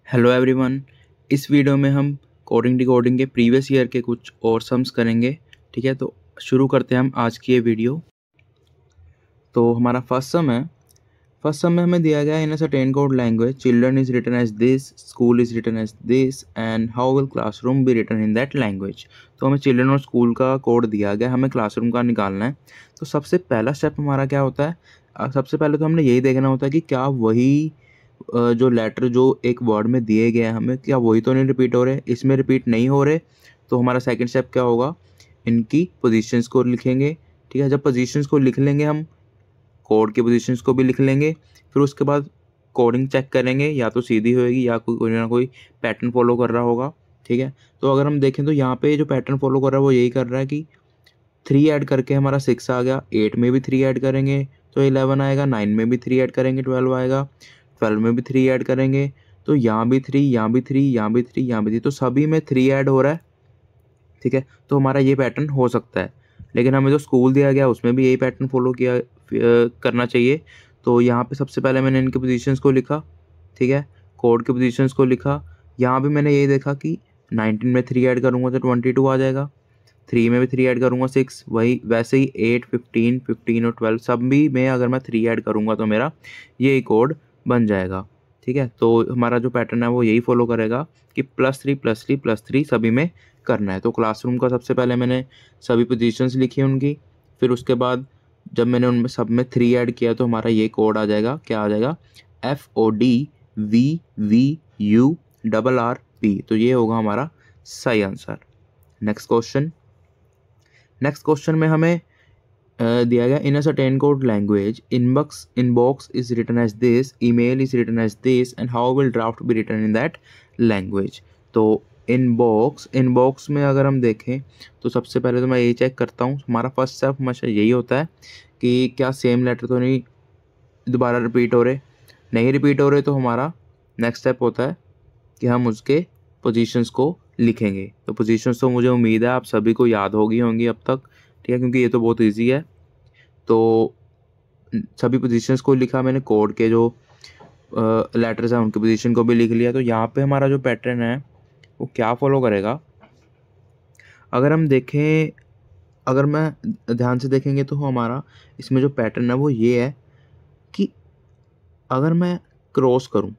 Hello everyone. इस video में हम कोडिंग डिकोडिंग के प्रीवियस ईयर के कुछ और सम्स करेंगे। ठीक है, तो शुरू करते हैं हम आज की ये वीडियो। तो हमारा फर्स्ट सम में हमें दिया गया है in a certain code language children is written as this, school is written as this and how will classroom be written in that language. तो हमें चिल्ड्रन और स्कूल का कोड दिया गया, हमें क्लासरूम का निकालना है। तो सबसे पहला स्टेप हमारा क्या होता है, सबसे पहले तो हमने यही देखना होता है कि क्या वही जो लेटर जो एक वर्ड में दिए गए हैं हमें, क्या वही तो नहीं रिपीट हो रहे, इसमें रिपीट नहीं हो रहे। तो हमारा सेकंड स्टेप क्या होगा, इनकी पोजीशंस को लिखेंगे। ठीक है, जब पोजीशंस को लिख लेंगे हम कोड की पोजीशंस को भी लिख लेंगे, फिर उसके बाद कोडिंग चेक करेंगे, या तो सीधी होएगी या कोई ना कोई पैटर्न फॉलो कर रहा होगा। ठीक है, तो अगर हम देखें तो यहाँ पे जो पैटर्न फॉलो कर रहा है वो यही कर रहा है कि 3 ऐड करके हमारा 6 आ गया, 8 में भी 3 ऐड करेंगे तो 11 आएगा, 9 में भी 3 ऐड करेंगे 12 आएगा, 12 में भी 3 ऐड करेंगे तो यहाँ भी 3, यहाँ भी 3, यहाँ भी 3, यहाँ भी 3, तो सभी में 3 ऐड हो रहा है। ठीक है, तो हमारा ये पैटर्न हो सकता है, लेकिन हमें जो स्कूल दिया गया उसमें भी यही पैटर्न फॉलो किया करना चाहिए। तो यहाँ पे सबसे पहले मैंने इनके पोजीशंस को लिखा। ठीक है, कोड के पोजीशंस को लिखा। यहाँ भी मैंने यही देखा कि 19 में 3 ऐड करूँगा तो 22 आ जाएगा, 3 में भी 3 ऐड करूँगा 6, वही वैसे ही 8, 15, 15 और 12 सब भी में अगर मैं 3 ऐड करूँगा तो मेरा यही कोड बन जाएगा। ठीक है, तो हमारा जो पैटर्न है वो यही फॉलो करेगा कि +3 +3 +3 सभी में करना है। तो क्लासरूम का सबसे पहले मैंने सभी पोजीशंस लिखी उनकी, फिर उसके बाद जब मैंने उनमें सब में 3 ऐड किया तो हमारा ये कोड आ जाएगा। क्या आ जाएगा, FODVVURRP। तो ये होगा हमारा सही आंसर। नेक्स्ट क्वेश्चन में हमें दिया गया in a certain code language inbox is written as this, email is written as this and how will draft be written in that language. तो इनबॉक्स में अगर हम देखें तो सबसे पहले तो मैं यही चेक करता हूँ, हमारा फर्स्ट स्टेप हमेशा यही होता है कि क्या सेम लेटर तो नहीं दोबारा रिपीट हो रहे। नहीं रिपीट हो रहे तो हमारा नेक्स्ट स्टेप होता है कि हम उसके पोजीशंस को लिखेंगे। तो पोजीशंस तो मुझे उम्मीद है आप सभी को याद होंगी अब तक। ठीक है, क्योंकि ये तो बहुत इजी है। तो सभी पोजीशंस को लिखा मैंने, कोड के जो लेटर्स हैं उनके पोजीशन को भी लिख लिया। तो यहाँ पे हमारा जो पैटर्न है वो क्या फॉलो करेगा, अगर हम देखें, अगर मैं ध्यान से देखेंगे तो हमारा इसमें जो पैटर्न है वो ये है कि अगर मैं क्रॉस करूं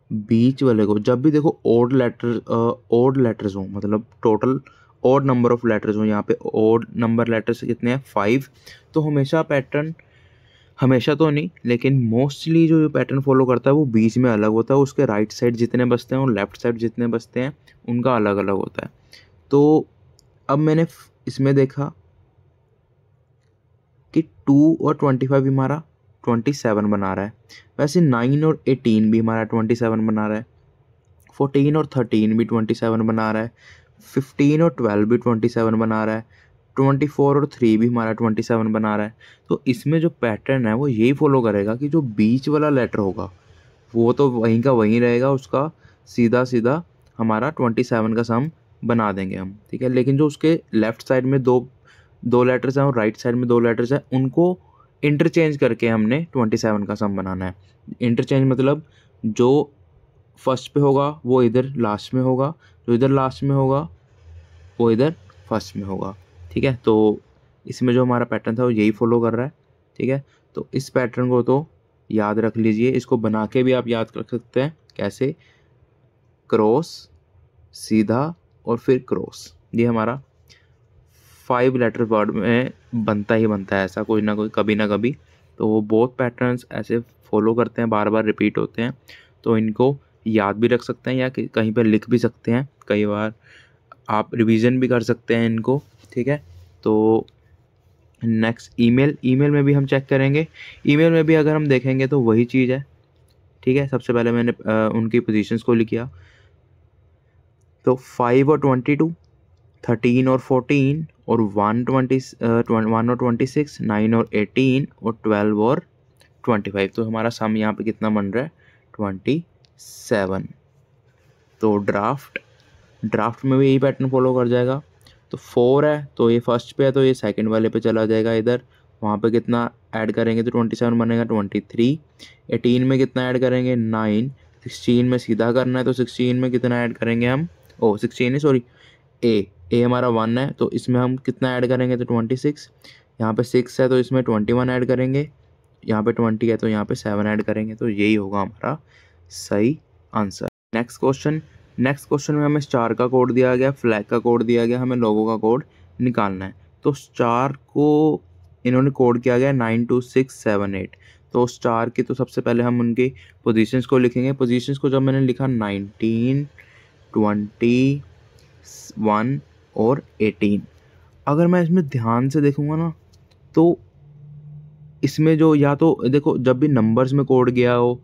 बीच वाले को, जब भी देखो ओड लेटर्स हो, मतलब total odd number of letters हो, यहाँ पे ओड नंबर लेटर्स कितने हैं 5, तो हमेशा पैटर्न, हमेशा तो नहीं लेकिन मोस्टली जो पैटर्न फॉलो करता है वो बीच में अलग होता है, उसके राइट साइड जितने बचते हैं और लेफ्ट साइड जितने बचते हैं उनका अलग अलग होता है। तो अब मैंने इसमें देखा कि 2 और 25 भी हमारा 27 बना रहा है, वैसे 9 और 18 भी हमारा 27 बना रहा है, 14 और 13 भी 27 बना रहा है, 15 और 12 भी 27 बना रहा है, 24 और 3 भी हमारा 27 बना रहा है। तो इसमें जो पैटर्न है वो यही फॉलो करेगा कि जो बीच वाला लेटर होगा वो तो वहीं का वहीं रहेगा, उसका सीधा सीधा हमारा 27 का सम बना देंगे हम। ठीक है, लेकिन जो उसके लेफ्ट साइड में दो लेटर्स हैं और राइट साइड में 2 लेटर्स हैं, उनको इंटरचेंज करके हमने 27 का सम बनाना है। इंटरचेंज मतलब जो फर्स्ट पे होगा वो इधर लास्ट में होगा, जो इधर लास्ट में होगा वो इधर फर्स्ट में होगा। ठीक है, तो इसमें जो हमारा पैटर्न था वो यही फॉलो कर रहा है। ठीक है, तो इस पैटर्न को तो याद रख लीजिए, इसको बना के भी आप याद रख सकते हैं। कैसे, क्रॉस, सीधा और फिर क्रॉस, ये हमारा 5 लेटर वर्ड में बनता ही बनता है, ऐसा कोई ना कोई कभी ना कभी। तो वो बहुत पैटर्न्स ऐसे फॉलो करते हैं, बार बार रिपीट होते हैं, तो इनको याद भी रख सकते हैं या कहीं पर लिख भी सकते हैं, कई बार आप रिवीजन भी कर सकते हैं इनको। ठीक है, तो नेक्स्ट ईमेल में भी हम चेक करेंगे। ईमेल में भी अगर हम देखेंगे तो वही चीज़ है। ठीक है, सबसे पहले मैंने उनकी पोजीशंस को लिखा, तो 5 और 22, 13 और 14 और 1 और 26, 9 और 18 और 12 और 25। तो हमारा सम यहाँ पे कितना बन रहा है, 27। तो ड्राफ्ट में भी यही पैटर्न फॉलो कर जाएगा। तो 4 है तो ये फर्स्ट पे है तो ये सेकंड वाले पे चला जाएगा इधर, वहाँ पे कितना ऐड करेंगे तो 27 बनेगा 23। 18 में कितना ऐड करेंगे 9। 16 में सीधा करना है तो 16 में कितना ऐड करेंगे हम, 16 नहीं सॉरी, ए हमारा 1 है तो इसमें हम कितना ऐड करेंगे तो 26। यहाँ पे 6 है तो इसमें 21 ऐड करेंगे, यहाँ पे 20 है तो यहाँ पे 7 ऐड करेंगे। तो यही होगा हमारा सही आंसर। नेक्स्ट क्वेश्चन में हमें स्टार का कोड दिया गया, फ्लैग का कोड दिया गया, हमें लोगो का कोड निकालना है। तो स्टार को इन्होंने कोड किया गया 92678। तो स्टार की तो सबसे पहले हम उनकी पोजीशंस को लिखेंगे। पोजीशंस को जब मैंने लिखा 19, 21 और 18, अगर मैं इसमें ध्यान से देखूंगा ना तो इसमें जो या तो देखो जब भी नंबर्स में कोड गया हो,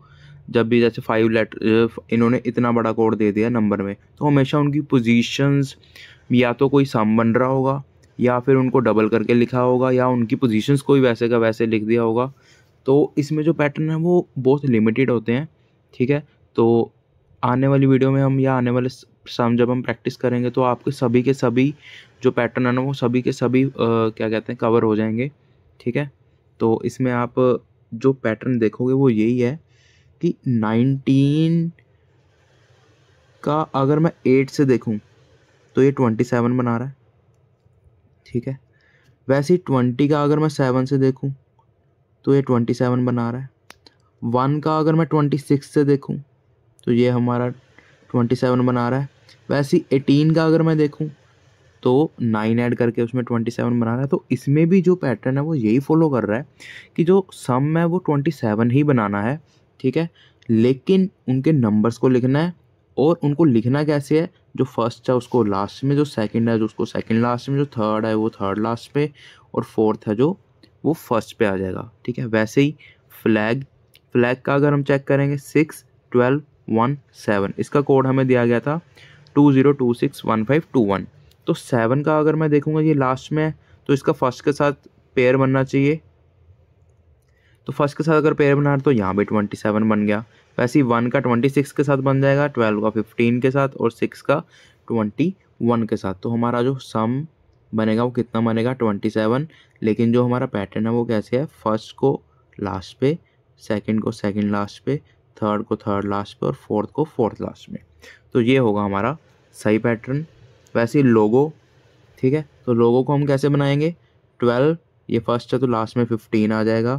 जब भी जैसे 5 लेटर इन्होंने इतना बड़ा कोड दे दिया नंबर में, तो हमेशा उनकी पोजीशंस या तो कोई सम बन रहा होगा या फिर उनको डबल करके लिखा होगा या उनकी पोजीशंस को ही वैसे का वैसे लिख दिया होगा। तो इसमें जो पैटर्न है वो बहुत लिमिटेड होते हैं, ठीक है। तो आने वाली वीडियो में हम या आने वाले सम जब हम प्रैक्टिस करेंगे तो आपके सभी के सभी जो पैटर्न है ना वो सभी के सभी क्या कहते हैं कवर हो जाएंगे, ठीक है। तो इसमें आप जो पैटर्न देखोगे वो यही है कि 19 का अगर मैं 8 से देखूं तो ये 27 बना रहा है, ठीक है। वैसे ही 20 का अगर मैं 7 से देखूं तो ये 27 बना रहा है। 1 का अगर मैं 26 से देखूं तो ये हमारा 27 बना रहा है। वैसे ही 18 का अगर मैं देखूं तो 9 ऐड करके उसमें 27 बना रहा है। तो इसमें भी जो पैटर्न है वो यही फॉलो कर रहा है कि जो सम है वो 27 ही बनाना है, ठीक है। लेकिन उनके नंबर्स को लिखना है, और उनको लिखना कैसे है, जो फर्स्ट है उसको लास्ट में, जो सेकंड है जो उसको सेकंड लास्ट में, जो थर्ड है वो थर्ड लास्ट पे, और फोर्थ है जो वो फर्स्ट पे आ जाएगा, ठीक है। वैसे ही फ्लैग का अगर हम चेक करेंगे 6, 12, 1, 7, इसका कोड हमें दिया गया था 20261521। तो 7 का अगर मैं देखूंगा ये लास्ट में है तो इसका फर्स्ट के साथ पेयर बनना चाहिए। तो फर्स्ट के साथ अगर पेयर बना तो यहाँ भी 27 बन गया। वैसे ही 1 का 26 के साथ बन जाएगा, 12 का 15 के साथ और 6 का 21 के साथ। तो हमारा जो सम बनेगा वो कितना बनेगा 27। लेकिन जो हमारा पैटर्न है वो कैसे है, फर्स्ट को लास्ट पे, सेकंड को सेकंड लास्ट पे, थर्ड को थर्ड लास्ट पे और फोर्थ को फोर्थ लास्ट में। तो ये होगा हमारा सही पैटर्न। वैसे ही लोगो, ठीक है। तो लोगो को हम कैसे बनाएंगे, 12 ये फर्स्ट है तो लास्ट में 15 आ जाएगा,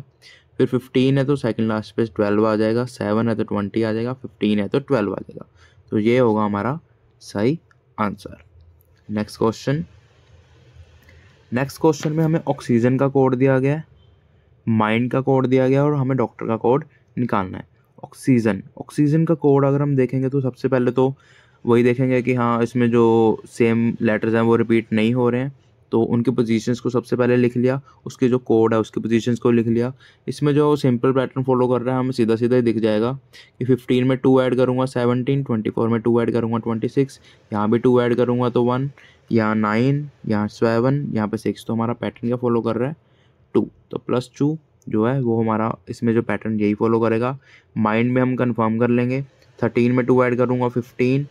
फिर 15 है तो सेकंड लास्ट पे 12 आ जाएगा, 7 है तो 20 आ जाएगा, 15 है तो 12 आ जाएगा। तो ये होगा हमारा सही आंसर। नेक्स्ट क्वेश्चन में हमें ऑक्सीजन का कोड दिया गया है, माइंड का कोड दिया गया है और हमें डॉक्टर का कोड निकालना है। ऑक्सीजन का कोड अगर हम देखेंगे तो सबसे पहले तो वही देखेंगे कि हाँ इसमें जो सेम लेटर्स हैं वो रिपीट नहीं हो रहे हैं, तो उनके पोजीशंस को सबसे पहले लिख लिया, उसके जो कोड है उसके पोजीशंस को लिख लिया। इसमें जो सिंपल पैटर्न फॉलो कर रहा है हमें सीधा सीधा ही दिख जाएगा कि 15 में 2 ऐड करूँगा 17, 24 में 2 ऐड करूँगा 26, यहाँ भी 2 ऐड करूँगा तो 1, यहाँ 9, यहाँ 7, यहाँ पे 6। तो हमारा पैटर्न क्या फॉलो कर रहा है 2, तो +2 जो है वो हमारा इसमें जो पैटर्न यही फॉलो करेगा। माइंड में हम कंफर्म कर लेंगे, 13 में 2 ऐड करूँगा 15,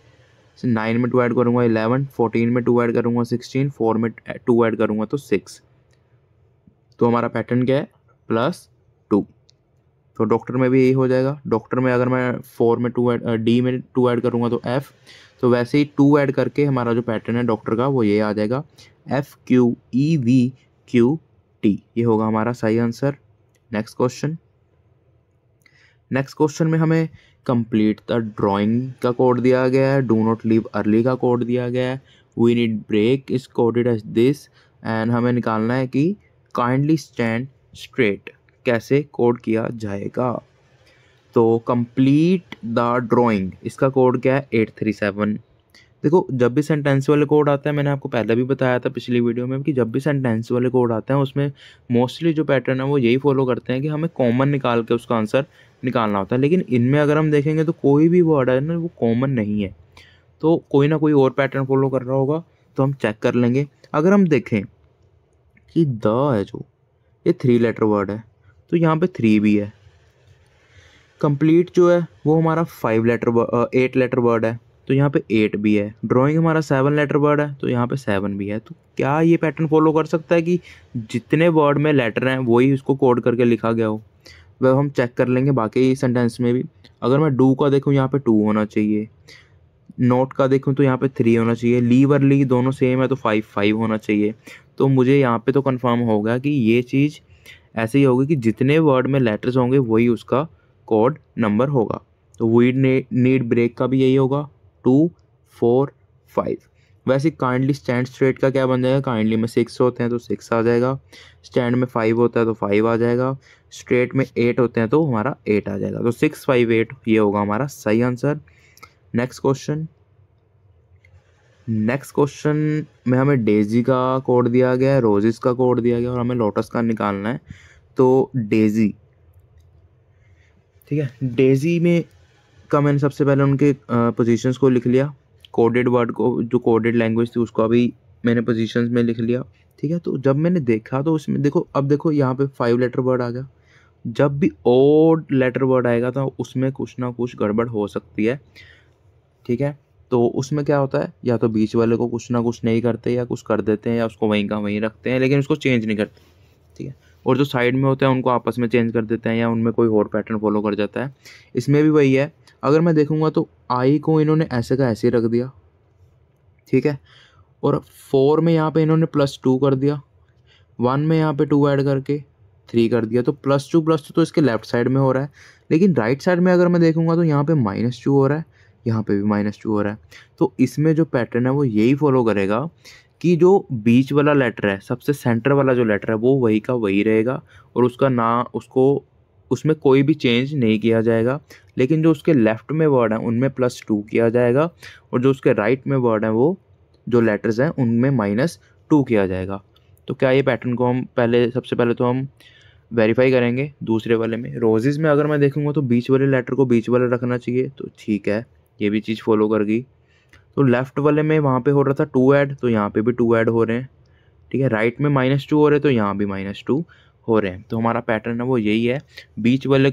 9 में 2 ऐड करूँगा 11, 14 में 2 ऐड करूँगा 16, 4 में 2 ऐड करूँगा तो 6। तो हमारा पैटर्न क्या है +2। तो डॉक्टर में भी यही हो जाएगा। डॉक्टर में अगर मैं 4 में 2 ऐड डी में 2 ऐड करूँगा तो F। तो वैसे ही 2 ऐड करके हमारा जो पैटर्न है डॉक्टर का वो ये आ जाएगा FQEVQT। ये होगा हमारा सही आंसर। नेक्स्ट क्वेश्चन में हमें कंप्लीट द ड्राइंग का कोड दिया गया है, डू नॉट लीव अर्ली का कोड दिया गया है, we need break is coded as this, and हमें निकालना है कि काइंडली स्टैंड स्ट्रेट कैसे कोड किया जाएगा। तो कंप्लीट द ड्राइंग इसका कोड क्या है 837। देखो जब भी सेंटेंस वाले कोड आते हैं, मैंने आपको पहले भी बताया था पिछली वीडियो में कि जब भी सेंटेंस वाले कोड आते हैं उसमें मोस्टली जो पैटर्न है वो यही फॉलो करते हैं कि हमें कॉमन निकाल के उसका आंसर निकालना होता है। लेकिन इनमें अगर हम देखेंगे तो कोई भी वर्ड है ना वो कॉमन नहीं है, तो कोई ना कोई और पैटर्न फॉलो कर रहा होगा। तो हम चेक कर लेंगे। अगर हम देखें कि द है जो ये 3 लेटर वर्ड है तो यहाँ पे 3 भी है। कंप्लीट जो है वो हमारा 8 लेटर वर्ड है, तो यहाँ पे 8 भी है। ड्राइंग हमारा 7 लेटर वर्ड है तो यहाँ पे 7 भी है। तो क्या ये पैटर्न फॉलो कर सकता है कि जितने वर्ड में लेटर हैं वही उसको कोड करके लिखा गया हो? वह हम चेक कर लेंगे बाकी सेंटेंस में भी। अगर मैं डू का देखूँ यहाँ पे 2 होना चाहिए, नोट का देखूँ तो यहाँ पे 3 होना चाहिए, लीव और ली दोनों सेम है तो 5 होना चाहिए। तो मुझे यहाँ पे तो कंफर्म हो गया कि ये चीज़ ऐसे ही होगी कि जितने वर्ड में लेटर्स होंगे वही उसका कोड नंबर होगा। तो वी नीड ब्रेक का भी यही होगा, 2 4 5। वैसे काइंडली स्टैंड स्ट्रेट का क्या बन जाएगा? काइंडली में 6 होते हैं तो 6 आ जाएगा, स्टैंड में 5 होता है तो 5 आ जाएगा, स्ट्रेट में 8 होते हैं तो हमारा 8 आ जाएगा। तो 6 5 8 ये होगा हमारा सही आंसर। नेक्स्ट क्वेश्चन में हमें डेजी का कोड दिया गया है, रोजेस का कोड दिया गया है और हमें लोटस का निकालना है। तो डेजी, ठीक है, डेजी में का मैंने सबसे पहले उनके पोजीशंस को लिख लिया, कोडेड वर्ड को, जो कोडेड लैंग्वेज थी उसको भी मैंने पोजीशंस में लिख लिया, ठीक है। तो जब मैंने देखा तो उसमें देखो, अब देखो यहाँ पे 5 लेटर वर्ड आ गया। जब भी ओड लेटर वर्ड आएगा तो उसमें कुछ ना कुछ गड़बड़ हो सकती है, ठीक है। तो उसमें क्या होता है, या तो बीच वाले को कुछ ना कुछ नहीं करते या कुछ कर देते हैं या उसको वहीं का वहीं रखते हैं लेकिन उसको चेंज नहीं करते, ठीक है। और जो साइड में होते हैं उनको आपस में चेंज कर देते हैं या उनमें कोई और पैटर्न फॉलो कर जाता है। इसमें भी वही है। अगर मैं देखूंगा तो आई को इन्होंने ऐसे का ऐसे रख दिया, ठीक है। और 4 में यहाँ पे इन्होंने +2 कर दिया, 1 में यहाँ पे 2 ऐड करके 3 कर दिया। तो +2 तो इसके लेफ्ट साइड में हो रहा है, लेकिन राइट साइड में अगर मैं देखूंगा तो यहाँ पे -2 हो रहा है, यहाँ पे भी -2 हो रहा है। तो इसमें जो पैटर्न है वो यही फॉलो करेगा कि जो बीच वाला लेटर है, सबसे सेंटर वाला जो लेटर है वो वही का वही रहेगा और उसका ना उसको उसमें कोई भी चेंज नहीं किया जाएगा। लेकिन जो उसके लेफ्ट में वर्ड हैं उनमें +2 किया जाएगा और जो उसके राइट में वर्ड हैं वो जो लेटर्स हैं उनमें -2 किया जाएगा। तो क्या ये पैटर्न को हम सबसे पहले तो हम वेरीफाई करेंगे। दूसरे वाले में रोजेस में अगर मैं देखूंगा तो बीच वाले लेटर को बीच वाला रखना चाहिए, तो ठीक है, ये भी चीज़ फॉलो कर गई। तो लेफ्ट वाले में वहाँ पे हो रहा था 2 ऐड, तो यहाँ पे भी 2 ऐड हो रहे हैं, ठीक है। राइट में -2 हो रहे हैं तो यहाँ भी -2 हो रहे हैं। तो हमारा पैटर्न है वो यही है, बीच वाले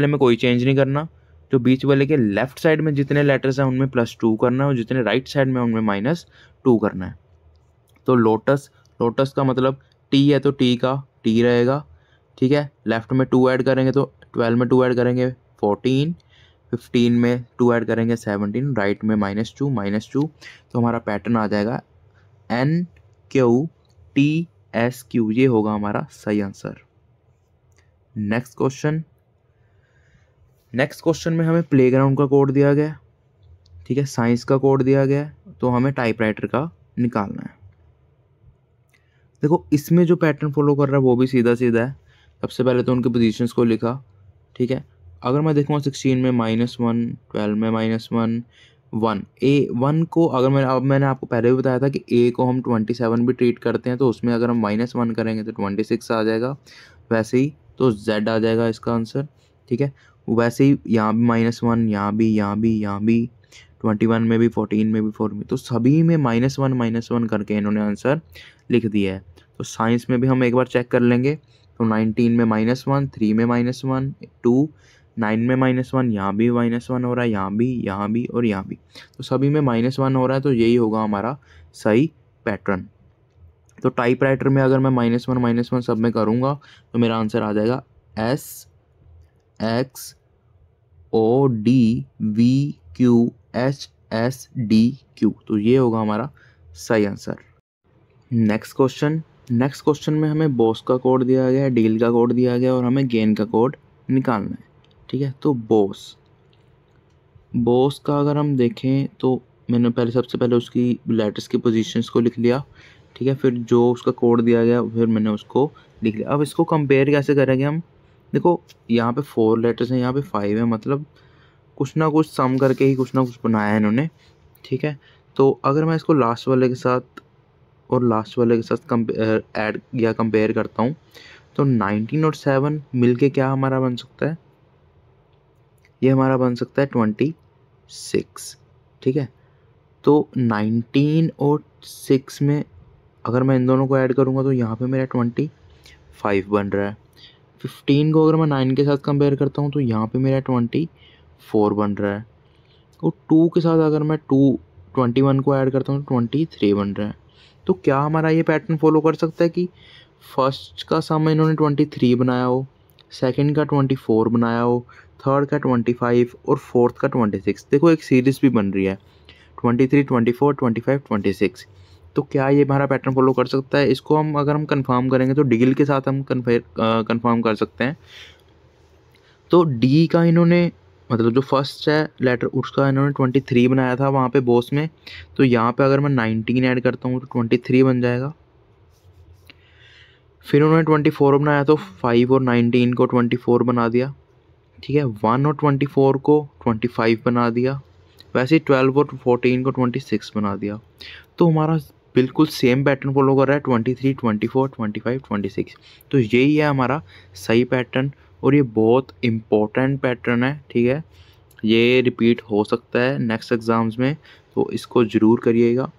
में कोई चेंज नहीं करना, जो बीच वाले के लेफ्ट साइड में जितने लेटर्स हैं उनमें +2 करना है और जितने राइट साइड में उनमें -2 करना है। तो लोटस का मतलब टी है तो टी का टी रहेगा, ठीक है। लेफ्ट में 2 ऐड करेंगे तो 12 में 2 ऐड करेंगे 14, 15 में 2 ऐड करेंगे 17, राइट में -2। तो हमारा पैटर्न आ जाएगा NQTSQ, ये होगा हमारा सही आंसर। नेक्स्ट क्वेश्चन में हमें प्लेग्राउंड का कोड दिया गया है, ठीक है, साइंस का कोड दिया गया है, तो हमें टाइपराइटर का निकालना है। देखो इसमें जो पैटर्न फॉलो कर रहा है वो भी सीधा सीधा है। सबसे पहले तो उनके पोजीशंस को लिखा, ठीक है। अगर मैं देखूँगा 16 में -1, 12 में -1, 1 A1 को अगर मैंने आपको पहले भी बताया था कि A को हम 27 भी ट्रीट करते हैं, तो उसमें अगर हम -1 करेंगे तो 26 आ जाएगा। वैसे ही तो Z आ जाएगा इसका आंसर, ठीक है। वैसे ही यहाँ भी -1, यहाँ भी 21 में भी, 14 में भी, 4 में, तो सभी में -1 करके इन्होंने आंसर लिख दिया है। तो साइंस में भी हम एक बार चेक कर लेंगे। तो 19 में -1, 3 में -1, 2, 9 में -1, यहाँ भी -1 हो रहा है, यहाँ भी और यहाँ भी, तो सभी में -1 हो रहा है। तो यही होगा हमारा सही पैटर्न। तो टाइपराइटर में अगर मैं -1 सब में करूँगा तो मेरा आंसर आ जाएगा SXODVQHSDQ। तो ये होगा हमारा सही आंसर। नेक्स्ट क्वेश्चन में हमें बॉस का कोड दिया गया है, डील का कोड दिया गया है और हमें गेन का कोड निकालना है, ठीक है। तो बॉस का अगर हम देखें तो मैंने सबसे पहले उसकी लेटर्स की पोजीशंस को लिख लिया, ठीक है। फिर जो उसका कोड दिया गया फिर मैंने उसको लिख लिया। अब इसको कंपेयर कैसे करेंगे हम? देखो यहाँ पे 4 लेटर्स हैं, यहाँ पे 5 है, मतलब कुछ ना कुछ सम करके ही कुछ ना कुछ बनाया है इन्होंने, ठीक है। तो अगर मैं इसको लास्ट वाले के साथ ऐड या कंपेयर करता हूँ तो 19 और 7 मिलके क्या हमारा बन सकता है? ये हमारा बन सकता है 26, ठीक है। तो 19 और 6 में अगर मैं इन दोनों को ऐड करूँगा तो यहाँ पे मेरा 25 बन रहा है। 15 को अगर मैं 9 के साथ कंपेयर करता हूँ तो यहाँ पे मेरा 24 बन रहा है। तो 2 के साथ अगर मैं 21 को ऐड करता हूँ तो 23 बन रहा है। तो क्या हमारा ये पैटर्न फॉलो कर सकता है कि फर्स्ट का सम इन्होंने 23 बनाया हो, सेकंड का 24 बनाया हो, थर्ड का 25 और फोर्थ का 26। देखो एक सीरीज भी बन रही है 23, 24, 25, 26। तो क्या ये हमारा पैटर्न फॉलो कर सकता है? इसको हम अगर हम कंफर्म करेंगे तो डिगिल के साथ हम कंफर्म कर सकते हैं। तो डी का इन्होंने मतलब जो फर्स्ट है लेटर उसका इन्होंने 23 बनाया था वहाँ पे बॉस में, तो यहाँ पे अगर मैं 19 ऐड करता हूँ तो 23 बन जाएगा। फिर उन्होंने 24 बनाया तो 5 और 19 को 24 बना दिया, ठीक है। 1 और 24 को 25 बना दिया, वैसे ही 12 और 14 को 26 बना दिया। तो हमारा बिल्कुल सेम पैटर्न फॉलो कर रहा है 23, 24, 25, 26। तो यही है हमारा सही पैटर्न और ये बहुत इम्पोर्टेंट पैटर्न है, ठीक है। ये रिपीट हो सकता है नेक्स्ट एग्ज़ाम्स में, तो इसको ज़रूर करिएगा।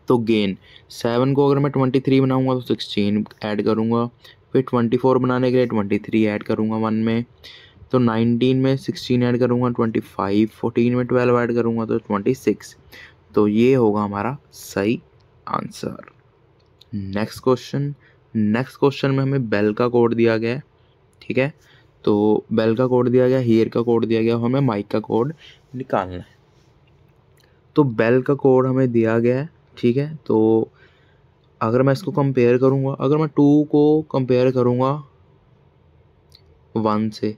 तो गेन 7 को अगर मैं 23 बनाऊंगा तो 16 ऐड करूंगा, फिर 24 बनाने के लिए 23 ऐड करूंगा 1 में, तो 19 में 16 ऐड करूंगा 25, 14 में 12 ऐड करूंगा तो 26। तो ये होगा हमारा सही आंसर। नेक्स्ट क्वेश्चन में हमें बेल का कोड दिया गया है, ठीक है। तो बेल का कोड दिया गया, हियर का कोड दिया गया, हमें माइक का कोड निकालना है। तो बेल का कोड हमें दिया गया है, ठीक है। तो अगर मैं इसको कंपेयर करूँगा, अगर मैं 2 को कंपेयर करूँगा 1 से,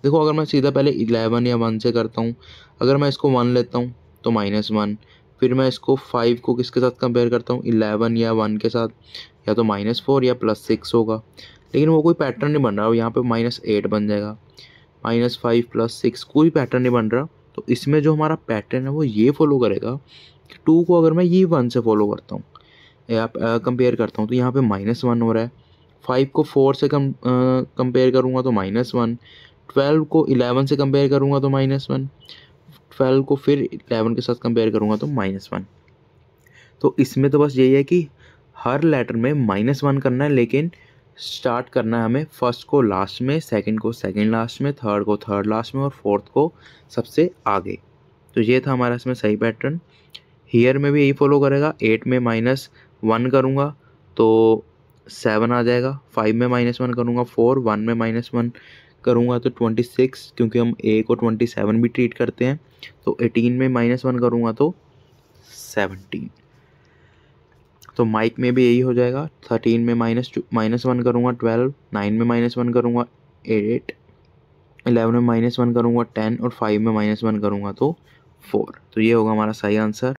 देखो अगर मैं सीधा पहले 11 या 1 से करता हूँ, अगर मैं इसको 1 लेता हूँ तो -1, फिर मैं इसको 5 को किसके साथ कंपेयर करता हूँ 11 या 1 के साथ, या तो -4 या +6 होगा, लेकिन वो कोई पैटर्न नहीं बन रहा। यहाँ पे -8 बन जाएगा, -5 +6 कोई पैटर्न नहीं बन रहा। तो इसमें जो हमारा पैटर्न है वो ये फॉलो करेगा कि 2 को अगर मैं ये 1 से फॉलो करता हूँ या कंपेयर करता हूँ तो यहाँ पे -1 हो रहा है, 5 को 4 से कंपेयर करूँगा तो -1, 12 को 11 से कंपेयर करूँगा तो -1, 12 को फिर 11 के साथ कंपेयर करूँगा तो -1। तो इसमें तो बस यही है कि हर लेटर में -1 करना है, लेकिन स्टार्ट करना है हमें फर्स्ट को लास्ट में, सेकंड को सेकंड लास्ट में, थर्ड को थर्ड लास्ट में और फोर्थ को सबसे आगे। तो ये था हमारा इसमें सही पैटर्न। हियर में भी यही फॉलो करेगा, 8 में -1 करूँगा तो 7 आ जाएगा, 5 में -1 करूँगा 4, 1 में -1 करूँगा तो 26, क्योंकि हम a को 27 भी ट्रीट करते हैं। तो 18 में -1 करूँगा तो 17। तो माइक में भी यही हो जाएगा, 13 में -1 करूँगा 12, 9 में -1 करूँगा 8, 11 में -1 करूँगा 10 और 5 में -1 करूँगा तो 4। तो ये होगा हमारा सही आंसर।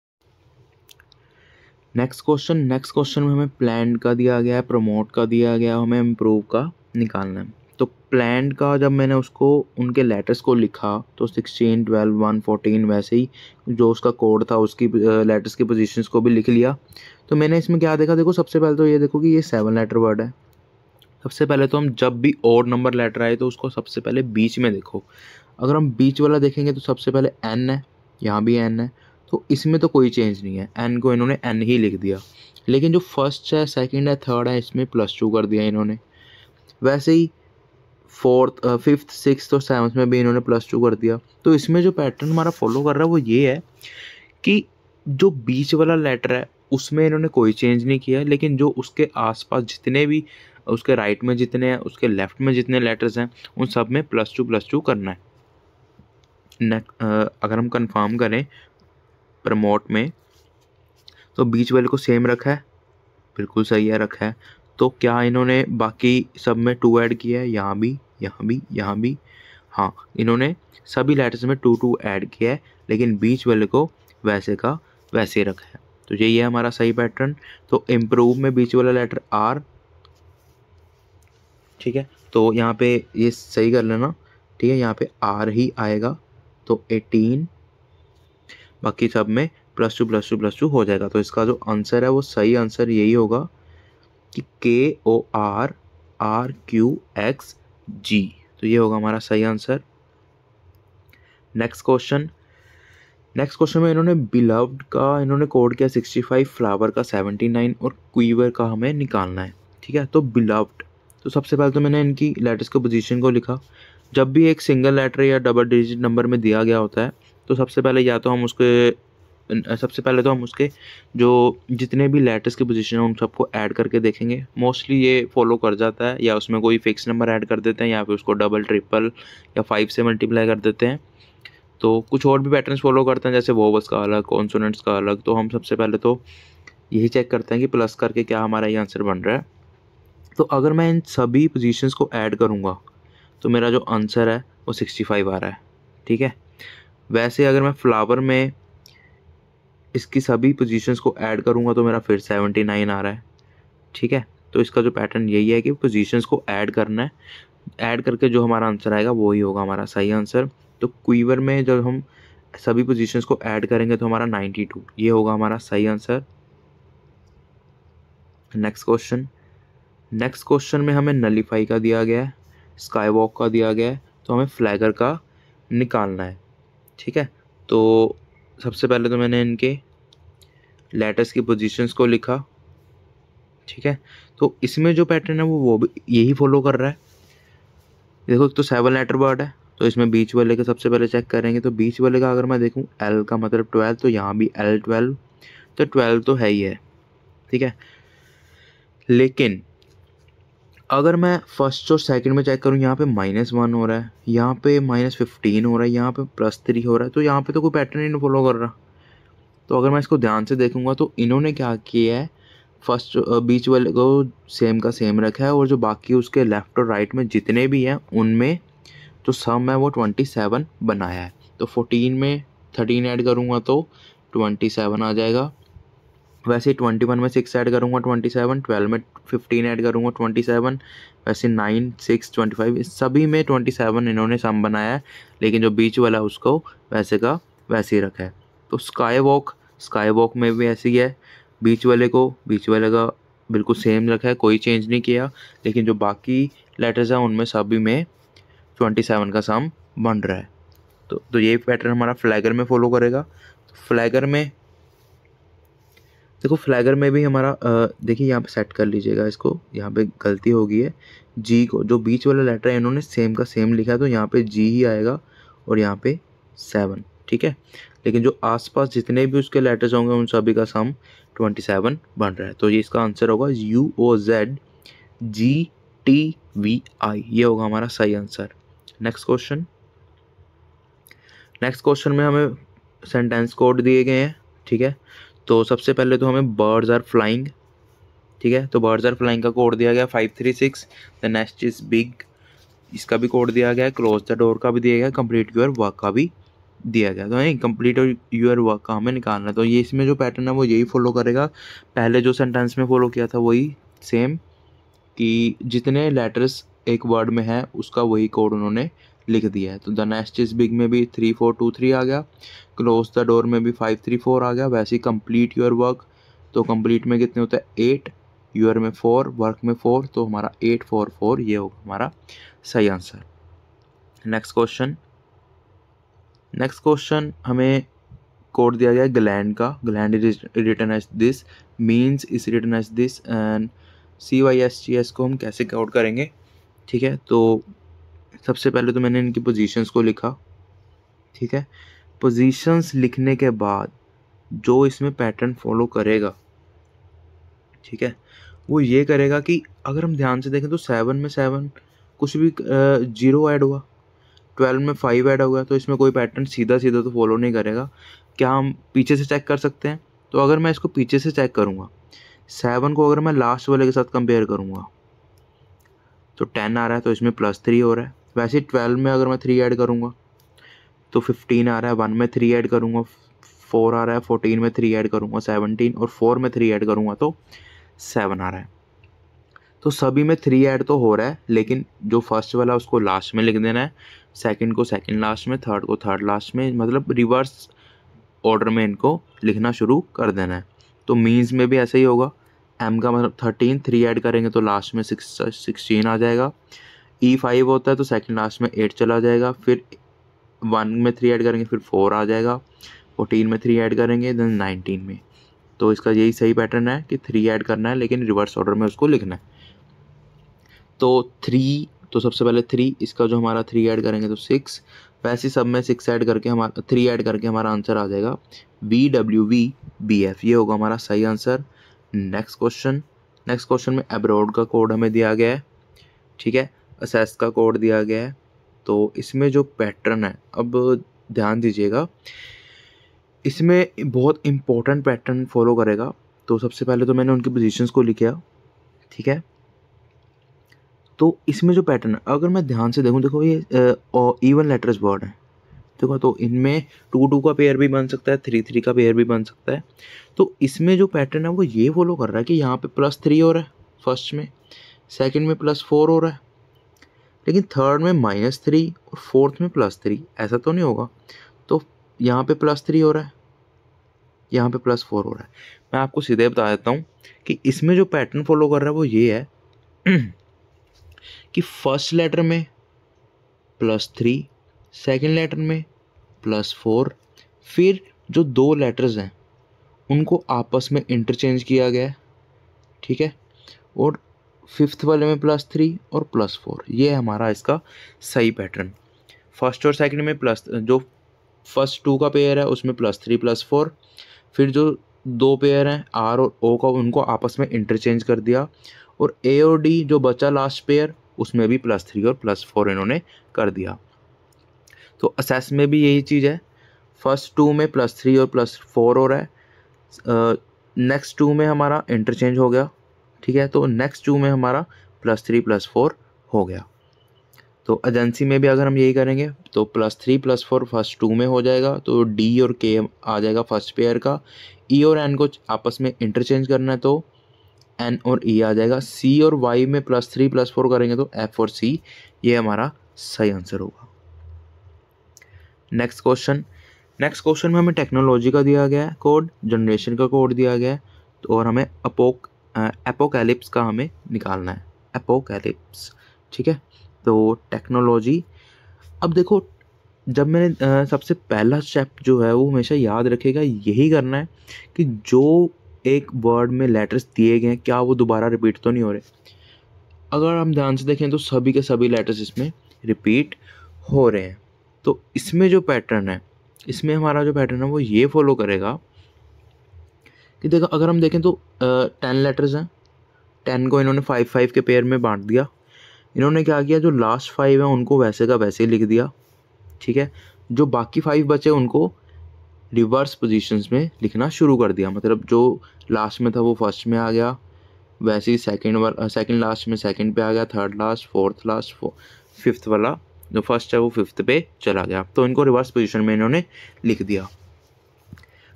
नेक्स्ट क्वेश्चन में हमें प्लान्ड का दिया गया है, प्रमोट का दिया गया, हमें इम्प्रूव का निकालना है। तो प्लान्ड का जब मैंने उसको उनके लेटर्स को लिखा तो 16, 12, 1, 14 वैसे ही जो उसका कोड था उसकी लेटर्स की पोजीशंस को भी लिख लिया। तो मैंने इसमें क्या देखा, देखो सबसे पहले तो ये देखो कि ये 7 लेटर वर्ड है। सबसे पहले तो हम जब भी ऑड नंबर लेटर आए तो उसको सबसे पहले बीच में देखो। अगर हम बीच वाला देखेंगे तो सबसे पहले एन है, यहाँ भी एन है, तो इसमें तो कोई चेंज नहीं है, एन को इन्होंने एन ही लिख दिया। लेकिन जो फर्स्ट है, सेकंड है, थर्ड है, इसमें +2 कर दिया इन्होंने। वैसे ही फोर्थ, फिफ्थ, सिक्स्थ और सेवन्थ में भी इन्होंने +2 कर दिया। तो इसमें जो पैटर्न हमारा फॉलो कर रहा है वो ये है कि जो बीच वाला लेटर है उसमें इन्होंने कोई चेंज नहीं किया, लेकिन जो उसके आसपास जितने भी, उसके राइट में जितने हैं, उसके लेफ्ट में जितने लेटर्स हैं, उन सब में +2 करना है। अगर हम कंफर्म करें प्रमोट में तो बीच वाले को सेम रखा है, बिल्कुल सही है, रखा है। तो क्या इन्होंने बाकी सब में 2 ऐड किया है? यहाँ भी, यहाँ भी, यहाँ भी, हाँ, इन्होंने सभी लेटर्स में 2 ऐड किया है, लेकिन बीच वाले को वैसे का वैसे रखा है। तो यही है हमारा सही पैटर्न। तो इम्प्रूव में बीच वाला लेटर आर, ठीक है। तो यहाँ पे ये सही कर लेना, ठीक है, यहाँ पे आर ही आएगा। तो 18, बाकी सब में +2 हो जाएगा। तो इसका जो आंसर है वो सही आंसर यही होगा कि KORRQXG। तो ये होगा हमारा सही आंसर। नेक्स्ट क्वेश्चन में इन्होंने बिलव्ड का इन्होंने कोड किया 65, फ्लावर का 79 और क्वीवर का हमें निकालना है, ठीक है। तो बिलव्ड, तो सबसे पहले तो मैंने इनकी लेटर्स के पोजीशन को लिखा। जब भी एक सिंगल लेटर या डबल डिजिट नंबर में दिया गया होता है तो सबसे पहले तो हम उसके जो जितने भी लेटर्स की पोजीशन है उन सबको ऐड करके देखेंगे। मोस्टली ये फॉलो कर जाता है, या उसमें कोई फिक्स नंबर ऐड कर देते हैं या फिर उसको डबल ट्रिपल या 5 से मल्टीप्लाई कर देते हैं। तो कुछ और भी पैटर्न्स फॉलो करते हैं, जैसे वोवल्स का अलग, कॉन्सोनेंट्स का अलग। तो हम सबसे पहले तो यही चेक करते हैं कि प्लस करके क्या हमारा ये आंसर बन रहा है। तो अगर मैं इन सभी पोजीशंस को ऐड करूँगा तो मेरा जो आंसर है वो 65 आ रहा है, ठीक है। वैसे अगर मैं फ्लावर में इसकी सभी पोजीशंस को ऐड करूँगा तो मेरा फिर 79 आ रहा है, ठीक है। तो इसका जो पैटर्न यही है कि पोजीशंस को ऐड करना है, ऐड करके जो हमारा आंसर आएगा वही होगा हमारा सही आंसर। तो क्वीवर में जब हम सभी पोजीशंस को ऐड करेंगे तो हमारा 92 ये होगा हमारा सही आंसर। नेक्स्ट क्वेश्चन में हमें नलीफाई का दिया गया है, स्काई वॉक का दिया गया है, तो हमें फ्लैगर का निकालना है, ठीक है। तो सबसे पहले तो मैंने इनके लेटर्स की पोजीशंस को लिखा, ठीक है। तो इसमें जो पैटर्न है वो भी यही फॉलो कर रहा है। देखो एक तो 7 लेटर वर्ड है, तो इसमें बीच वाले का सबसे पहले चेक करेंगे। तो बीच वाले का अगर मैं देखूं L का मतलब 12, तो यहाँ भी L12, तो 12 तो है ही है, ठीक है। लेकिन अगर मैं फर्स्ट और सेकंड में चेक करूँ, यहाँ पे -1 हो रहा है, यहाँ पे -15 हो रहा है, यहाँ पे +3 हो रहा है, तो यहाँ पे तो कोई पैटर्न ही नहीं फॉलो कर रहा। तो अगर मैं इसको ध्यान से देखूंगा तो इन्होंने क्या किया है, फर्स्ट बीच वाले को सेम का सेम रखा है, और जो बाकी उसके लेफ्ट और राइट में जितने भी हैं उनमें जो सम है वो 27 बनाया है। तो 14 में 13 ऐड करूँगा तो 27 आ जाएगा। वैसे 21 में 6 ऐड करूँगा 27, 12 में 15 ऐड करूँगा 27, वैसे 9, 6, 25 इस सभी में 27 इन्होंने सम बनाया है, लेकिन जो बीच वाला उसको वैसे का वैसे ही रखा है। तो स्काई वॉक में भी ऐसे ही है, बीच वाले का बिल्कुल सेम रखा है, कोई चेंज नहीं किया, लेकिन जो बाकी लेटर्स हैं उनमें सभी में 27 का सम बन रहा है। तो ये पैटर्न हमारा फ्लैगर में फॉलो करेगा। तो फ्लैगर में भी हमारा देखिए यहाँ पे सेट कर लीजिएगा इसको, यहाँ पे गलती हो गई है, जी को जो बीच वाला लेटर है इन्होंने सेम का सेम लिखा है, तो यहाँ पे जी ही आएगा और यहाँ पे 7, ठीक है। लेकिन जो आसपास जितने भी उसके लेटर्स होंगे उन सभी का सम 27 बन रहा है। तो ये इसका आंसर होगा UOZGTVI, ये होगा हमारा सही आंसर। नेक्स्ट क्वेश्चन में हमें सेंटेंस कोड दिए गए हैं, ठीक है। तो सबसे पहले तो हमें बर्ड्स आर फ्लाइंग, ठीक है। तो बर्ड्स आर फ्लाइंग का कोड दिया गया 536, द नेस्ट इज बिग, इसका भी कोड दिया गया है, क्लोज द डोर का भी दिया गया, कंप्लीट योर वर्क का भी दिया गया। तो नहीं, कंप्लीट योर वर्क का हमें निकालना है। तो ये इसमें जो पैटर्न है वो यही फॉलो करेगा, पहले जो सेंटेंस में फॉलो किया था वही सेम, कि जितने लेटर्स एक वर्ड में है उसका वही कोड उन्होंने लिख दिया है। तो द नेस्ट इज बिग में भी 3423 आ गया, क्लोज द डोर में भी 534 आ गया। वैसे ही कंप्लीट योर वर्क, तो कंप्लीट में कितने होता है 8, योर में 4, वर्क में 4, तो हमारा 844 ये होगा हमारा सही आंसर। नेक्स्ट क्वेश्चन हमें कोड दिया गया है ग्लैंड का, gland is written as this, means is written as this, and CYSGS को हम कैसे कोड करेंगे, ठीक है। तो सबसे पहले तो मैंने इनकी पोजीशंस को लिखा, ठीक है। पोजीशंस लिखने के बाद जो इसमें पैटर्न फॉलो करेगा, ठीक है, वो ये करेगा कि अगर हम ध्यान से देखें तो 7 में 7 कुछ भी 0 ऐड हुआ, 12 में 5 ऐड होगा, तो इसमें कोई पैटर्न सीधा तो फॉलो नहीं करेगा। क्या हम पीछे से चेक कर सकते हैं? तो अगर मैं इसको पीछे से चेक करूँगा, 7 को अगर मैं लास्ट वाले के साथ कंपेयर करूँगा तो 10 आ रहा है, तो इसमें +3 हो रहा है। वैसे 12 में अगर मैं 3 ऐड करूँगा तो 15 आ रहा है, 1 में 3 ऐड करूँगा 4 आ रहा है, 14 में 3 ऐड करूँगा 17, और 4 में 3 ऐड करूँगा तो 7 आ रहा है। तो सभी में 3 ऐड तो हो रहा है, लेकिन जो फर्स्ट वाला उसको लास्ट में लिख देना है, सेकंड को सेकंड लास्ट में, थर्ड को थर्ड लास्ट में, मतलब रिवर्स ऑर्डर में इनको लिखना शुरू कर देना है। तो मीन्स में भी ऐसा ही होगा, M का मतलब 13, 3 ऐड करेंगे तो लास्ट में 16 आ जाएगा। E5 होता है तो सेकंड लास्ट में 8 चला जाएगा, फिर 1 में 3 ऐड करेंगे फिर 4 आ जाएगा, 14 में 3 ऐड करेंगे देन 19 में। तो इसका यही सही पैटर्न है कि 3 ऐड करना है, लेकिन रिवर्स ऑर्डर में उसको लिखना है। तो 3, तो सबसे पहले 3, इसका जो हमारा 3 ऐड करेंगे तो 6, वैसे सब में 6 ऐड करके हमारा 3 ऐड करके हमारा आंसर आ जाएगा VWVBF। ये होगा हमारा सही आंसर। नेक्स्ट क्वेश्चन में अब्रॉड का कोड हमें दिया गया है, ठीक है, असेस का कोड दिया गया है। तो इसमें जो पैटर्न है, अब ध्यान दीजिएगा, इसमें बहुत इंपॉर्टेंट पैटर्न फॉलो करेगा। तो सबसे पहले तो मैंने उनकी पोजीशंस को लिखा, ठीक है। तो इसमें जो पैटर्न है, अगर मैं ध्यान से देखूं, देखो ये इवन लेटर्स वर्ड है, देखो, तो इनमें 2-2 का पेयर भी बन सकता है, 3-3 का पेयर भी बन सकता है। तो इसमें जो पैटर्न है वो ये फॉलो कर रहा है कि यहाँ पे +3 हो रहा है फर्स्ट में, सेकंड में +4 हो रहा है, लेकिन थर्ड में -3 और फोर्थ में +3, ऐसा तो नहीं होगा। तो यहाँ पे +3 हो रहा है, यहाँ पे +4 हो रहा है। मैं आपको सीधे बता देता हूँ कि इसमें जो पैटर्न फॉलो कर रहा है वो ये है कि फर्स्ट लेटर में +3, सेकेंड लेटर में +4, फिर जो 2 लेटर्स हैं उनको आपस में इंटरचेंज किया गया है, ठीक है, और फिफ्थ वाले में +3 और +4। ये है हमारा इसका सही पैटर्न। फर्स्ट और सेकंड में जो फर्स्ट 2 का पेयर है उसमें +3 +4, फिर जो 2 पेयर हैं R और O का, उनको आपस में इंटरचेंज कर दिया, और A और D जो बचा लास्ट पेयर उसमें भी +3 और +4 इन्होंने कर दिया। तो असेस में भी यही चीज़ है, फर्स्ट 2 में +3 और +4 हो रहा है, नेक्स्ट 2 में हमारा इंटरचेंज हो गया, ठीक है, तो नेक्स्ट 2 में हमारा +3 +4 हो गया। तो एजेंसी में भी अगर हम यही करेंगे तो +3 +4 फर्स्ट 2 में हो जाएगा, तो D और K आ जाएगा फर्स्ट पेयर का, E और N को आपस में इंटरचेंज करना है तो N और E आ जाएगा, C और Y में +3 +4 करेंगे तो F और C, ये हमारा सही आंसर होगा। नेक्स्ट क्वेश्चन में हमें टेक्नोलॉजी का दिया गया है कोड, जनरेशन का कोड दिया गया है, तो और हमें एपोकैलिप्स का हमें निकालना है, एपोकैलिप्स, ठीक है। तो टेक्नोलॉजी, अब देखो, जब मैंने सबसे पहला स्टेप जो है वो हमेशा याद रखेगा, यही करना है कि जो एक वर्ड में लेटर्स दिए गए हैं क्या वो दोबारा रिपीट तो नहीं हो रहे। अगर हम ध्यान से देखें तो सभी के सभी लेटर्स इसमें रिपीट हो रहे हैं। तो इसमें जो पैटर्न है, इसमें हमारा जो पैटर्न है वो ये फॉलो करेगा कि देखो, अगर हम देखें तो 10 लेटर्स हैं, 10 को इन्होंने 5-5 के पेयर में बांट दिया। इन्होंने क्या किया, जो लास्ट 5 हैं उनको वैसे का वैसे ही लिख दिया, ठीक है। जो बाकी 5 बचे उनको रिवर्स पोजीशंस में लिखना शुरू कर दिया, मतलब जो लास्ट में था वो फर्स्ट में आ गया, वैसे ही सेकंड लास्ट में सेकंड पे आ गया, third last, fourth last, fifth वाला जो फर्स्ट है वो फिफ्थ पे चला गया। तो इनको रिवर्स पोजीशन में इन्होंने लिख दिया।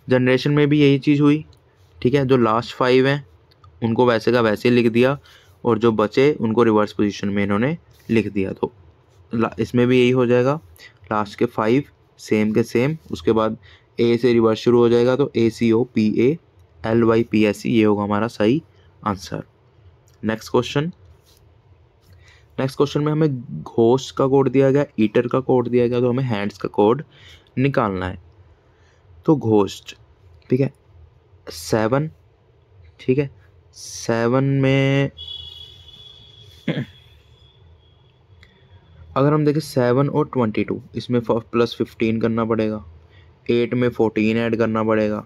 जनरेशन में भी यही चीज़ हुई, ठीक है, जो लास्ट 5 हैं उनको वैसे का वैसे लिख दिया, और जो बचे उनको रिवर्स पोजीशन में इन्होंने लिख दिया। तो इसमें भी यही हो जाएगा, लास्ट के 5 सेम के सेम, उसके बाद A से रिवर्स शुरू हो जाएगा, तो ACOPALYPSE, ये होगा हमारा सही आंसर। नेक्स्ट क्वेश्चन में हमें घोस्ट का कोड दिया गया, ईटर का कोड दिया गया, तो हमें हैंड्स का कोड निकालना है। तो घोस्ट, ठीक है, 7, ठीक है, 7 में अगर हम देखें 7 और 22, इसमें +15 करना पड़ेगा, 8 में 14 ऐड करना पड़ेगा,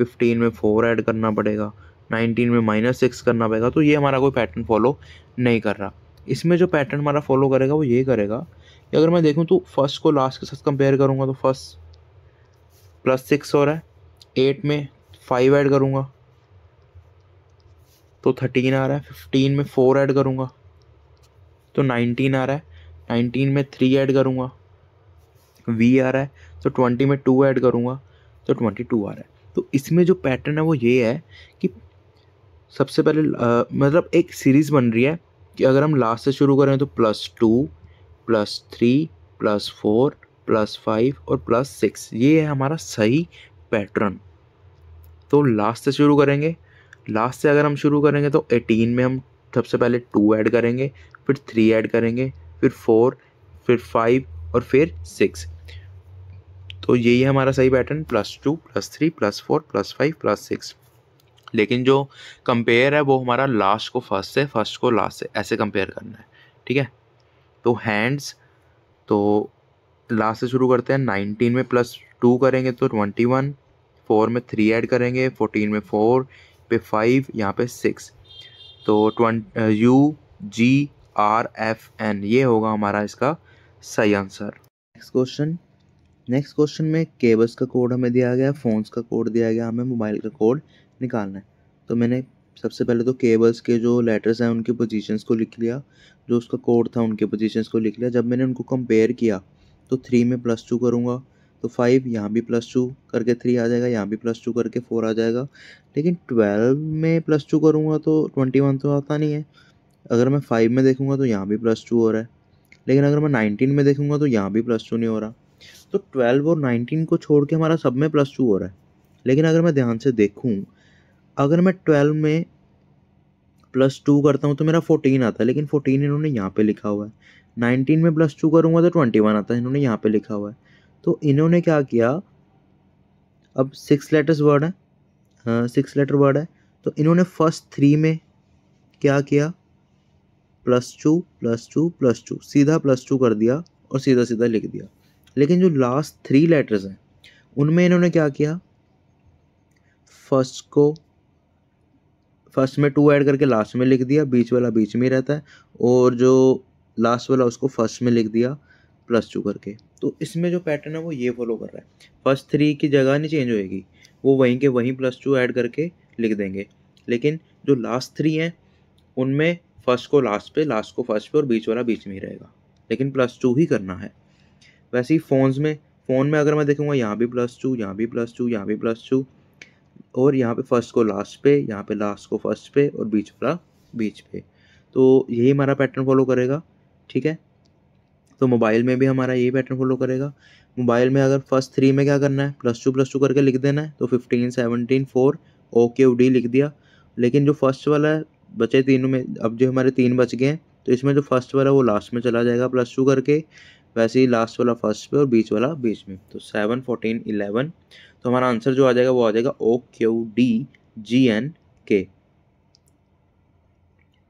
15 में 4 ऐड करना पड़ेगा, 19 में -6 करना पड़ेगा। तो ये हमारा कोई पैटर्न फॉलो नहीं कर रहा। इसमें जो पैटर्न हमारा फॉलो करेगा वो ये करेगा कि अगर मैं देखूं तो फर्स्ट को लास्ट के साथ कंपेयर करूंगा तो फर्स्ट +6 हो रहा है, 8 में 5 ऐड करूंगा तो 13 आ रहा है, 15 में 4 ऐड करूंगा तो 19 आ रहा है, 19 में 3 ऐड करूंगा V आ रहा है, तो 20 में 2 ऐड करूंगा तो 22 आ रहा है। तो इसमें जो पैटर्न है वो ये है कि सबसे पहले मतलब एक सीरीज़ बन रही है कि अगर हम लास्ट से शुरू करें तो +2 +3 +4 +5 और +6, ये है हमारा सही पैटर्न। तो लास्ट से शुरू करेंगे, लास्ट से अगर हम शुरू करेंगे तो 18 में हम सबसे पहले 2 ऐड करेंगे, फिर 3 ऐड करेंगे, फिर 4, फिर 5 और फिर 6। तो यही है हमारा सही पैटर्न, +2 +3 +4 +5 +6। लेकिन जो कंपेयर है वो हमारा लास्ट को फर्स्ट से, फर्स्ट को लास्ट से, ऐसे कंपेयर करना है, ठीक है। तो हैंड्स, तो लास्ट से शुरू करते हैं। 19 में +2 करेंगे तो 21, 4 में 3 ऐड करेंगे, 14 में 4 पे 5, यहाँ पे 6, तो UGRFN ये होगा हमारा इसका सही आंसर। नेक्स्ट क्वेश्चन में केबल्स का कोड हमें दिया गया, फ़ोन्स का कोड दिया गया, हमें मोबाइल का कोड निकालना है। तो मैंने सबसे पहले तो केबल्स के जो लेटर्स हैं उनकी पोजीशंस को लिख लिया, जो उसका कोड था उनके पोजीशंस को लिख लिया। जब मैंने उनको कंपेयर किया तो 3 में +2 करूँगा तो 5, यहाँ भी +2 करके 3 आ जाएगा, यहाँ भी +2 करके 4 आ जाएगा। लेकिन 12 में +2 करूँगा तो 21 तो आता नहीं है। अगर मैं 5 में देखूँगा तो यहाँ भी +2 हो रहा है, लेकिन अगर मैं 19 में देखूँगा तो यहाँ भी +2 नहीं हो रहा। तो 12 और 19 को छोड़ के हमारा सब में +2 हो रहा है। लेकिन अगर मैं ध्यान से देखूँ, अगर मैं 12 में +2 करता हूँ तो मेरा 14 आता है, लेकिन 14 इन्होंने यहाँ पे लिखा हुआ है। 19 में +2 करूँगा तो 21 आता है, इन्होंने यहाँ पे लिखा हुआ है। तो इन्होंने क्या किया, अब 6 लेटर्स वर्ड है, 6 लेटर वर्ड है, तो इन्होंने फर्स्ट 3 में क्या किया, +2 +2 +2 सीधा +2 कर दिया और सीधा सीधा लिख दिया। लेकिन जो लास्ट 3 लेटर्स हैं उनमें इन्होंने क्या किया, फर्स्ट में 2 ऐड करके लास्ट में लिख दिया, बीच वाला बीच में ही रहता है, और जो लास्ट वाला उसको फर्स्ट में लिख दिया +2 करके। तो इसमें जो पैटर्न है वो ये फॉलो कर रहा है, फर्स्ट 3 की जगह नहीं चेंज होएगी, वो वहीं के वहीं +2 ऐड करके लिख देंगे। लेकिन जो लास्ट 3 हैं उनमें फर्स्ट को लास्ट पे, लास्ट को फर्स्ट पे और बीच वाला बीच में ही रहेगा, लेकिन +2 ही करना है। वैसे ही फ़ोन में अगर मैं देखूँगा यहाँ भी +2, यहाँ भी +2, यहाँ भी +2, और यहाँ पे फर्स्ट को लास्ट पे, यहाँ पे लास्ट को फर्स्ट पे और बीच वाला बीच पे। तो यही हमारा पैटर्न फॉलो करेगा, ठीक है। तो मोबाइल में भी हमारा यही पैटर्न फॉलो करेगा। मोबाइल में अगर फर्स्ट 3 में क्या करना है, +2 करके लिख देना है, तो 15 17 4 OQD लिख दिया। लेकिन जो फर्स्ट वाला है, बचे तीनों में, अब जो हमारे 3 बच गए हैं, तो इसमें जो फर्स्ट वाला है वो लास्ट में चला जाएगा +2 करके, वैसे ही लास्ट वाला फर्स्ट पे और बीच वाला बीच में, तो 7 14 11। तो हमारा आंसर जो आ जाएगा वो आ जाएगा OQDGNK।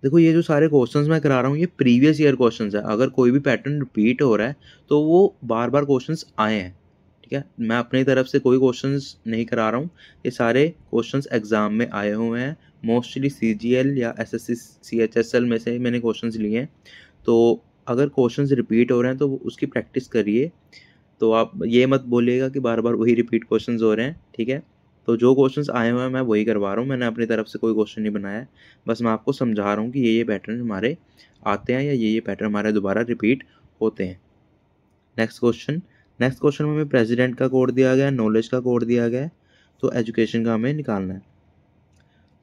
देखो ये जो सारे क्वेश्चंस मैं करा रहा हूँ ये प्रीवियस ईयर क्वेश्चंस है। अगर कोई भी पैटर्न रिपीट हो रहा है तो वो बार बार क्वेश्चंस आए हैं, ठीक है। मैं अपनी तरफ से कोई क्वेश्चंस नहीं करा रहा हूँ, ये सारे क्वेश्चंस एग्जाम में आए हुए हैं। मोस्टली CGL या SSC CHSL में से मैंने क्वेश्चंस लिए हैं। तो अगर क्वेश्चंस रिपीट हो रहे हैं तो उसकी प्रैक्टिस करिए। तो आप ये मत बोलिएगा कि बार बार वही रिपीट क्वेश्चंस हो रहे हैं, ठीक है। तो जो क्वेश्चंस आए हुए हैं मैं वही करवा रहा हूँ, मैंने अपनी तरफ से कोई क्वेश्चन नहीं बनाया है। बस मैं आपको समझा रहा हूँ कि ये पैटर्न हमारे आते हैं या ये पैटर्न हमारे दोबारा रिपीट होते हैं। नेक्स्ट क्वेश्चन में हमें प्रेसिडेंट का कोड दिया गया है, नॉलेज का कोड दिया गया है, तो एजुकेशन का हमें निकालना है।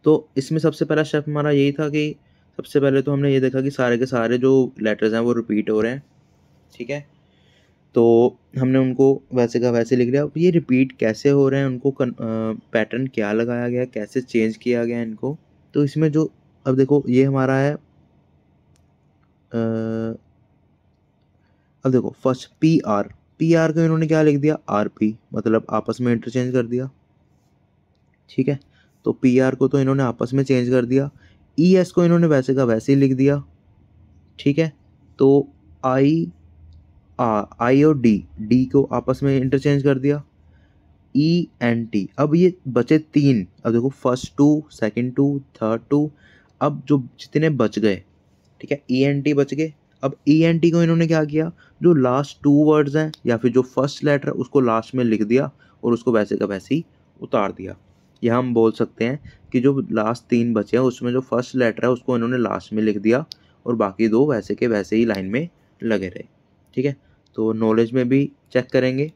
तो इसमें सबसे पहला स्टेप हमारा यही था कि सबसे पहले तो हमने ये देखा कि सारे के सारे जो लेटर्स हैं वो रिपीट हो रहे हैं, ठीक है। तो हमने उनको वैसे का वैसे लिख लिया। अब ये रिपीट कैसे हो रहे हैं, उनको पैटर्न क्या लगाया गया, कैसे चेंज किया गया इनको, तो इसमें जो अब देखो ये हमारा है, अब देखो फर्स्ट PR को इन्होंने क्या लिख दिया, RP, मतलब आपस में इंटरचेंज कर दिया, ठीक है। तो PR को तो इन्होंने आपस में चेंज कर दिया। ES को इन्होंने वैसे का वैसे ही लिख दिया, ठीक है। तो I और D को आपस में इंटरचेंज कर दिया। ENT, अब ये बचे 3, अब देखो फर्स्ट 2, सेकंड 2, थर्ड 2, अब जो जितने बच गए, ठीक है, ENT बच गए। अब ENT को इन्होंने क्या किया, जो लास्ट 2 वर्ड्स हैं या फिर जो फर्स्ट लेटर है उसको लास्ट में लिख दिया और उसको वैसे का वैसे ही उतार दिया। यह हम बोल सकते हैं कि जो लास्ट 3 बचे हैं उसमें जो फर्स्ट लेटर है उसको इन्होंने लास्ट में लिख दिया और बाकी 2 वैसे के वैसे ही लाइन में लगे रहे, ठीक है। तो नॉलेज में भी चेक करेंगे,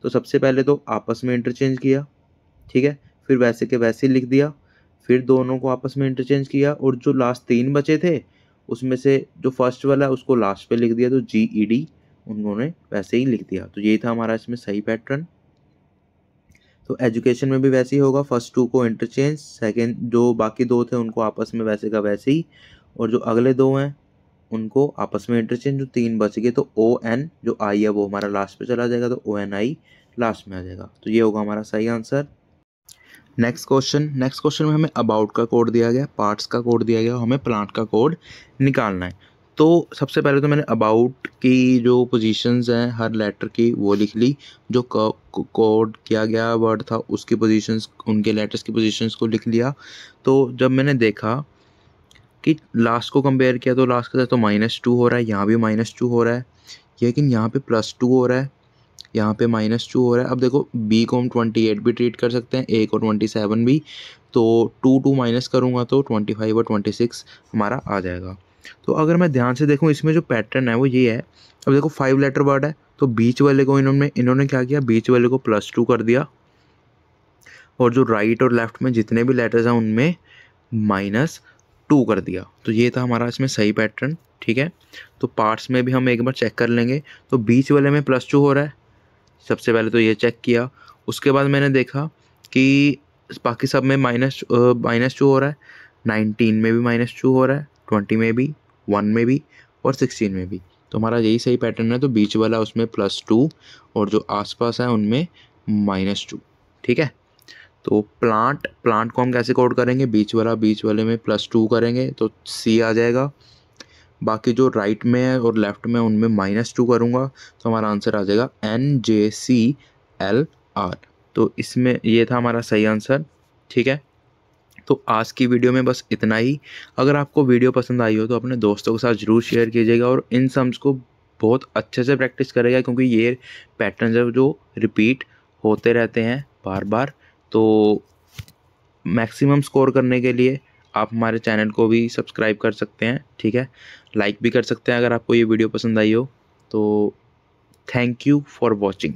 तो सबसे पहले तो आपस में इंटरचेंज किया, ठीक है, फिर वैसे के वैसे ही लिख दिया, फिर दोनों को आपस में इंटरचेंज किया और जो लास्ट 3 बचे थे उसमें से जो फर्स्ट वाला है उसको लास्ट पे लिख दिया, तो GED उन्होंने वैसे ही लिख दिया। तो यही था हमारा इसमें सही पैटर्न। तो एजुकेशन में भी वैसे ही होगा, फर्स्ट 2 को इंटरचेंज, सेकेंड जो बाकी 2 थे उनको आपस में वैसे का वैसे ही, और जो अगले 2 हैं उनको आपस में इंटरचेंज। जो 3 बच गए तो ON जो I है वो हमारा लास्ट पे चला जाएगा, तो ONI लास्ट में आ जाएगा। तो ये होगा हमारा सही आंसर। नेक्स्ट क्वेश्चन में हमें अबाउट का कोड दिया गया, पार्ट्स का कोड दिया गया, हमें प्लांट का कोड निकालना है। तो सबसे पहले तो मैंने अबाउट की जो पोजीशंस हैं हर लेटर की वो लिख ली, जो कोड किया गया वर्ड था उसकी पोजीशंस, उनके लेटर्स की पोजीशंस को लिख लिया। तो जब मैंने देखा कि लास्ट को कंपेयर किया तो लास्ट के साथ तो -2 हो रहा है, यहाँ भी -2 हो रहा है, लेकिन यहाँ पे +2 हो रहा है, यहाँ पे -2 हो रहा है। अब देखो बी को हम 28 भी ट्रीट कर सकते हैं, ए को 27 भी, तो 2 माइनस करूँगा तो 25 और 26 हमारा आ जाएगा। तो अगर मैं ध्यान से देखूँ इसमें जो पैटर्न है वो ये है। अब देखो 5 लेटर वर्ड है तो बीच वाले को इन्होंने क्या किया, बीच वाले को +2 कर दिया और जो राइट और लेफ्ट में जितने भी लेटर्स हैं उनमें -2 कर दिया। तो ये था हमारा इसमें सही पैटर्न, ठीक है। तो पार्ट्स में भी हम एक बार चेक कर लेंगे। तो बीच वाले में +2 हो रहा है, सबसे पहले तो ये चेक किया। उसके बाद मैंने देखा कि बाकी सब में -2 हो रहा है, 19 में भी -2 हो रहा है, 20 में भी, 1 में भी और 16 में भी। तो हमारा यही सही पैटर्न है। तो बीच वाला उसमें +2 और जो आसपास है उनमें -2, ठीक है। तो प्लांट को हम कैसे कोड करेंगे, बीच वाले में +2 करेंगे तो सी आ जाएगा। बाकी जो राइट में है और लेफ्ट में उनमें -2 करूँगा तो हमारा आंसर आ जाएगा NJCLR। तो इसमें ये था हमारा सही आंसर, ठीक है। तो आज की वीडियो में बस इतना ही। अगर आपको वीडियो पसंद आई हो तो अपने दोस्तों के साथ ज़रूर शेयर कीजिएगा और इन सम्स को बहुत अच्छे से प्रैक्टिस करेगा, क्योंकि ये पैटर्न है जो रिपीट होते रहते हैं बार बार। तो मैक्सिमम स्कोर करने के लिए आप हमारे चैनल को भी सब्सक्राइब कर सकते हैं, ठीक है। लाइक भी कर सकते हैं अगर आपको ये वीडियो पसंद आई हो। तो थैंक यू फॉर वॉचिंग।